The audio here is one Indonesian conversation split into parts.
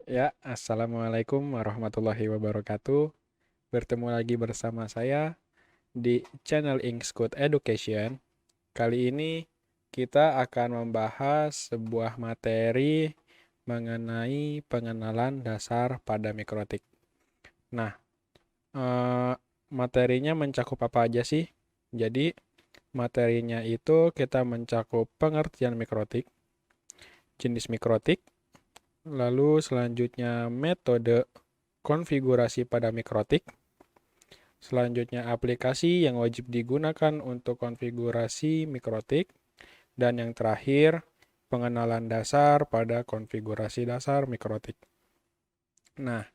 Ya, Assalamualaikum warahmatullahi wabarakatuh. Bertemu lagi bersama saya di channel Inkskut Education. Kali ini kita akan membahas sebuah materi mengenai pengenalan dasar pada mikrotik. Nah, eh, materinya mencakup apa aja sih? Jadi, materinya itu kita mencakup pengertian mikrotik, jenis mikrotik, lalu selanjutnya metode konfigurasi pada mikrotik. Selanjutnya aplikasi yang wajib digunakan untuk konfigurasi mikrotik. Dan yang terakhir, pengenalan dasar pada konfigurasi dasar mikrotik. Nah,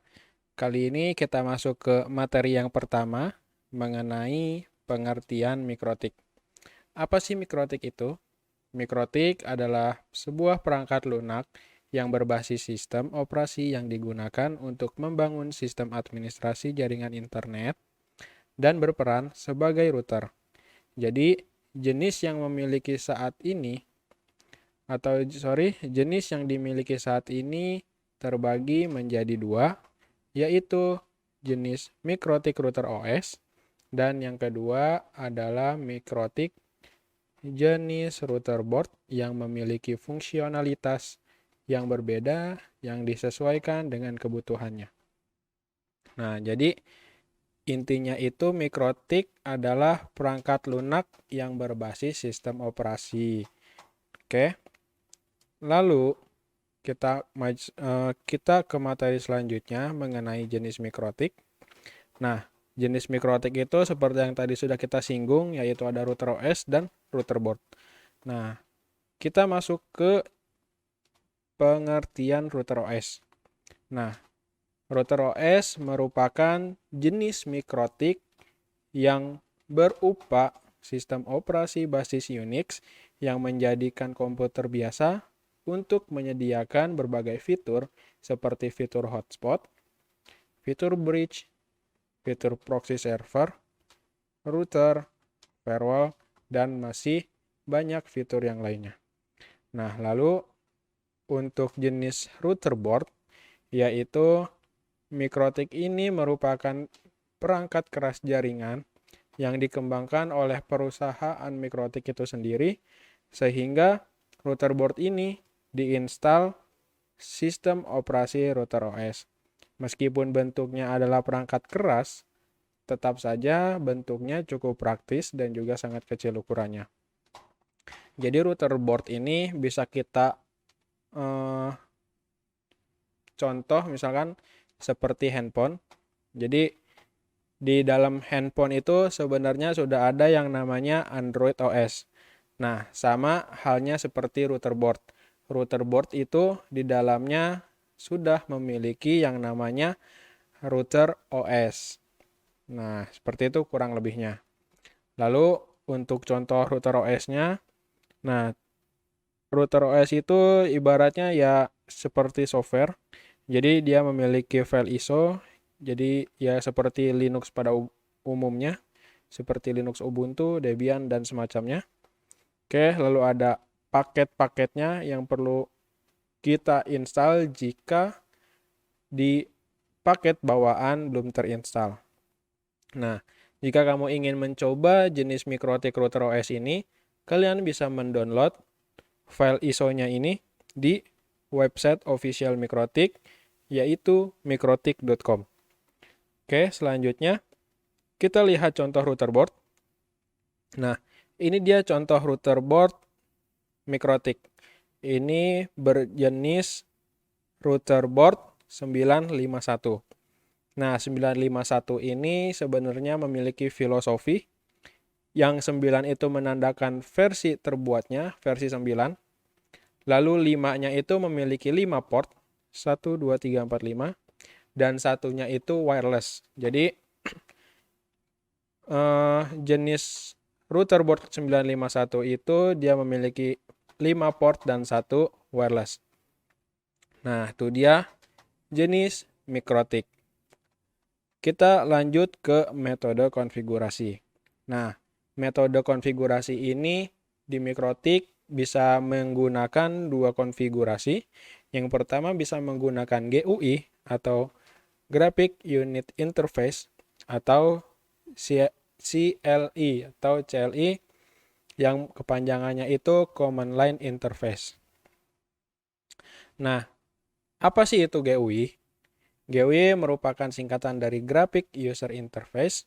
kali ini kita masuk ke materi yang pertama mengenai pengertian mikrotik. Apa sih mikrotik itu? Mikrotik adalah sebuah perangkat lunak yang berbasis sistem operasi yang digunakan untuk membangun sistem administrasi jaringan internet dan berperan sebagai router. Jadi, jenis yang memiliki saat ini jenis yang dimiliki saat ini terbagi menjadi dua, yaitu jenis mikrotik router OS dan yang kedua adalah mikrotik jenis router board yang memiliki fungsionalitas yang berbeda yang disesuaikan dengan kebutuhannya. Nah, jadi intinya itu mikrotik adalah perangkat lunak yang berbasis sistem operasi. Oke. Lalu kita ke materi selanjutnya mengenai jenis mikrotik. Nah, jenis mikrotik itu seperti yang tadi sudah kita singgung, yaitu ada router OS dan router board. Nah, kita masuk ke pengertian router OS. Nah, router OS merupakan jenis mikrotik yang berupa sistem operasi basis Unix yang menjadikan komputer biasa untuk menyediakan berbagai fitur seperti fitur hotspot, fitur bridge, fitur proxy server, router, firewall, dan masih banyak fitur yang lainnya. Nah, lalu untuk jenis router board, yaitu mikrotik ini merupakan perangkat keras jaringan yang dikembangkan oleh perusahaan mikrotik itu sendiri, sehingga router board ini diinstal sistem operasi router OS. Meskipun bentuknya adalah perangkat keras, tetap saja bentuknya cukup praktis dan juga sangat kecil ukurannya. Jadi router board ini bisa kita contoh misalkan seperti handphone. Jadi di dalam handphone itu sebenarnya sudah ada yang namanya Android OS. Nah, sama halnya seperti router board. Router board itu di dalamnya sudah memiliki yang namanya router OS. Nah, seperti itu kurang lebihnya. Lalu untuk contoh router OS-nya, nah router OS itu ibaratnya ya seperti software. Jadi dia memiliki file ISO, jadi ya seperti Linux pada umumnya, seperti Linux Ubuntu, Debian, dan semacamnya. Oke, lalu ada paket-paketnya yang perlu kita install jika di paket bawaan belum terinstall. Nah, jika kamu ingin mencoba jenis mikrotik router OS ini, kalian bisa mendownload file ISO-nya ini di website official mikrotik, yaitu mikrotik.com. Oke, selanjutnya kita lihat contoh router board. Nah, ini dia contoh router board mikrotik. Ini berjenis router board 951. Nah, 951 ini sebenarnya memiliki filosofi. Yang 9 itu menandakan versi terbuatnya, versi 9. Lalu 5-nya itu memiliki 5 port, 1, 2, 3, 4, 5. Dan satunya itu wireless. Jadi, jenis router board 951 itu dia memiliki 5 port dan 1 wireless. Nah, itu dia jenis mikrotik. Kita lanjut ke metode konfigurasi. Nah, metode konfigurasi ini di mikrotik bisa menggunakan dua konfigurasi. Yang pertama bisa menggunakan GUI atau Graphic Unit Interface atau CLI atau CLI yang kepanjangannya itu Command Line Interface. Nah, apa sih itu GUI? GUI merupakan singkatan dari Graphic User Interface,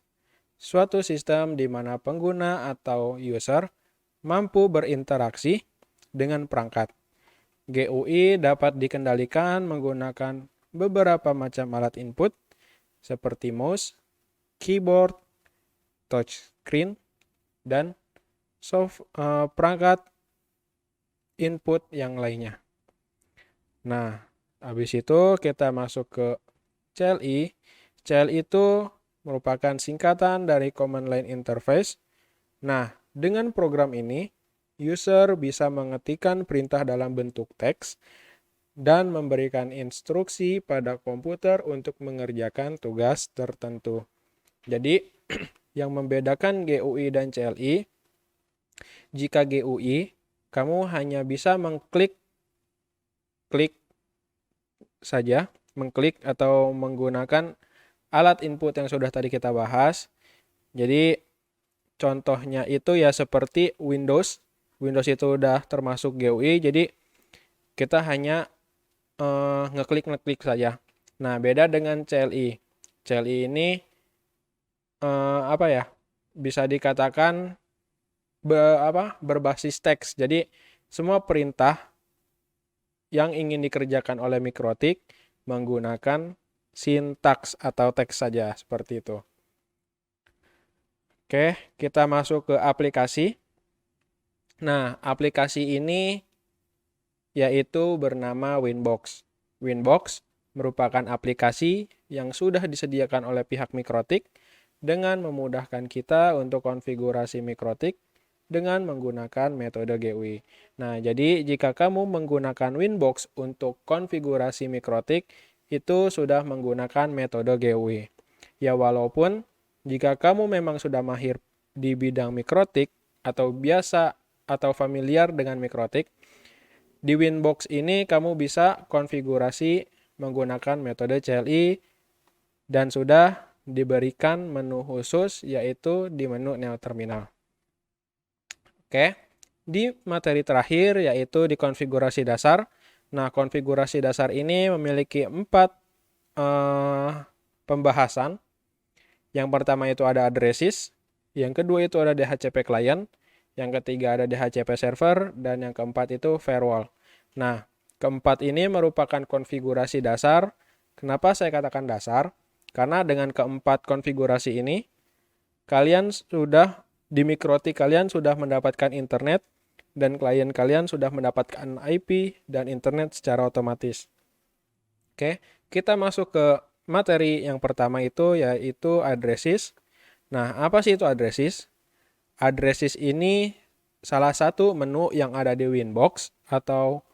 suatu sistem di mana pengguna atau user mampu berinteraksi dengan perangkat. GUI dapat dikendalikan menggunakan beberapa macam alat input seperti mouse, keyboard, touchscreen, dan perangkat input yang lainnya. Nah, habis itu kita masuk ke CLI. CLI itu merupakan singkatan dari Command Line Interface. Nah, dengan program ini, user bisa mengetikkan perintah dalam bentuk teks dan memberikan instruksi pada komputer untuk mengerjakan tugas tertentu. Jadi, yang membedakan GUI dan CLI, jika GUI, kamu hanya bisa mengklik saja, mengklik atau menggunakan alat input yang sudah tadi kita bahas. Jadi, contohnya itu ya seperti Windows. Windows itu udah termasuk GUI, jadi kita hanya ngeklik saja. Nah, beda dengan CLI. CLI ini bisa dikatakan berbasis teks. Jadi semua perintah yang ingin dikerjakan oleh mikrotik menggunakan sintaks atau teks saja seperti itu. Oke, kita masuk ke aplikasi. Nah, aplikasi ini yaitu bernama Winbox. Winbox merupakan aplikasi yang sudah disediakan oleh pihak mikrotik dengan memudahkan kita untuk konfigurasi mikrotik dengan menggunakan metode GUI. Nah, jadi jika kamu menggunakan Winbox untuk konfigurasi mikrotik, itu sudah menggunakan metode GUI. Ya, walaupun jika kamu memang sudah mahir di bidang mikrotik atau biasa atau familiar dengan mikrotik, di Winbox ini kamu bisa konfigurasi menggunakan metode CLI dan sudah diberikan menu khusus yaitu di menu Neo Terminal. Oke, di materi terakhir yaitu di konfigurasi dasar. Nah, konfigurasi dasar ini memiliki 4 pembahasan. Yang pertama itu ada addresses, yang kedua itu ada DHCP client, yang ketiga ada DHCP server, dan yang keempat itu firewall. Nah, keempat ini merupakan konfigurasi dasar. Kenapa saya katakan dasar? Karena dengan keempat konfigurasi ini, di mikrotik kalian sudah mendapatkan internet, dan klien kalian sudah mendapatkan IP dan internet secara otomatis. Oke, kita masuk ke materi yang pertama itu yaitu addresses. Nah, apa sih itu addresses? Addresses ini salah satu menu yang ada di Winbox atau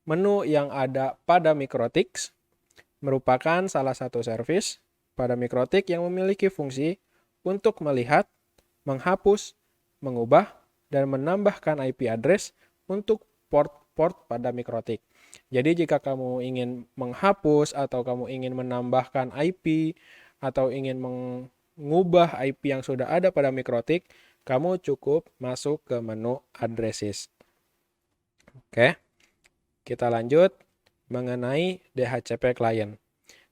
menu yang ada pada Mikrotik, merupakan salah satu service pada Mikrotik yang memiliki fungsi untuk melihat, menghapus, mengubah, dan menambahkan IP address untuk port-port pada Mikrotik. Jadi jika kamu ingin menghapus atau kamu ingin menambahkan IP atau ingin mengubah IP yang sudah ada pada Mikrotik, kamu cukup masuk ke menu addresses. Oke. Kita lanjut mengenai DHCP client.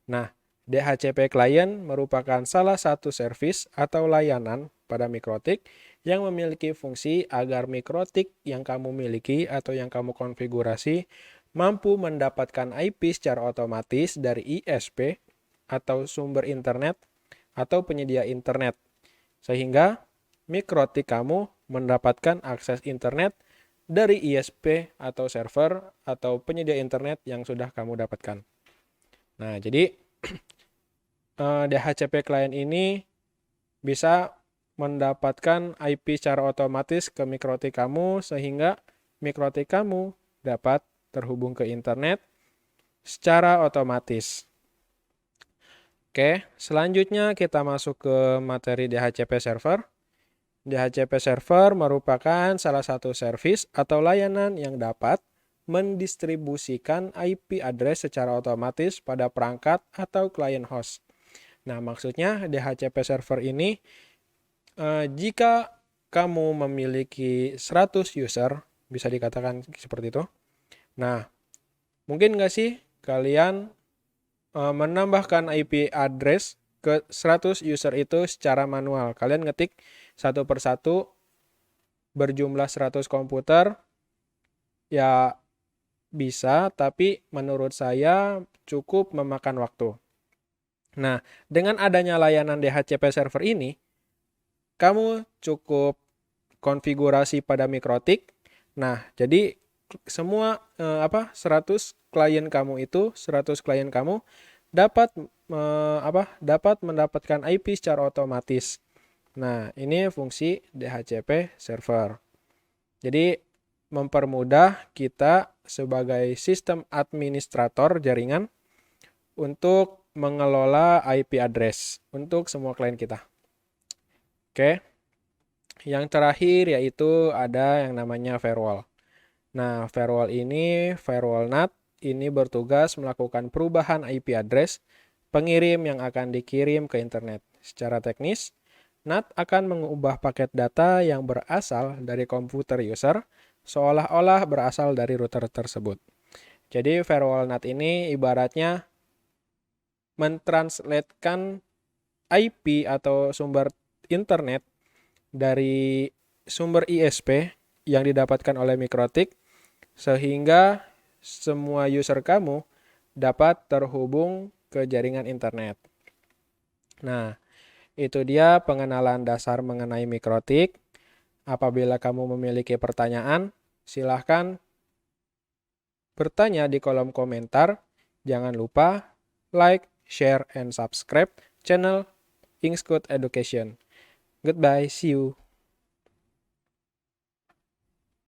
Nah, DHCP client merupakan salah satu service atau layanan pada Mikrotik yang memiliki fungsi agar Mikrotik yang kamu miliki atau yang kamu konfigurasi mampu mendapatkan IP secara otomatis dari ISP atau sumber internet atau penyedia internet. Sehingga Mikrotik kamu mendapatkan akses internet dari ISP atau server atau penyedia internet yang sudah kamu dapatkan. Nah, jadi DHCP client ini bisa mendapatkan IP secara otomatis ke Mikrotik kamu sehingga Mikrotik kamu dapat terhubung ke internet secara otomatis. Oke, selanjutnya kita masuk ke materi DHCP server. DHCP server merupakan salah satu service atau layanan yang dapat mendistribusikan IP address secara otomatis pada perangkat atau klien host. Nah, maksudnya DHCP server ini jika kamu memiliki 100 user, bisa dikatakan seperti itu. Nah, mungkin nggak sih kalian menambahkan IP address ke 100 user itu secara manual? Kalian ngetik satu persatu berjumlah 100 komputer, ya bisa, tapi menurut saya cukup memakan waktu. Nah, dengan adanya layanan DHCP server ini, kamu cukup konfigurasi pada MikroTik. Nah, jadi semua 100 klien kamu itu, 100 klien kamu dapat dapat mendapatkan IP secara otomatis. Nah, ini fungsi DHCP server. Jadi mempermudah kita sebagai sistem administrator jaringan untuk mengelola IP address untuk semua klien kita. Oke. Yang terakhir yaitu ada yang namanya firewall. Nah, firewall ini, firewall NAT, ini bertugas melakukan perubahan IP address pengirim yang akan dikirim ke internet. Secara teknis, NAT akan mengubah paket data yang berasal dari komputer user seolah-olah berasal dari router tersebut. Jadi firewall NAT ini ibaratnya mentranslatekan IP atau sumber internet dari sumber ISP yang didapatkan oleh MikroTik sehingga semua user kamu dapat terhubung ke jaringan internet. Nah, itu dia pengenalan dasar mengenai MikroTik. Apabila kamu memiliki pertanyaan, silahkan bertanya di kolom komentar. Jangan lupa like, share, and subscribe channel Inkskut Education. Goodbye, see you.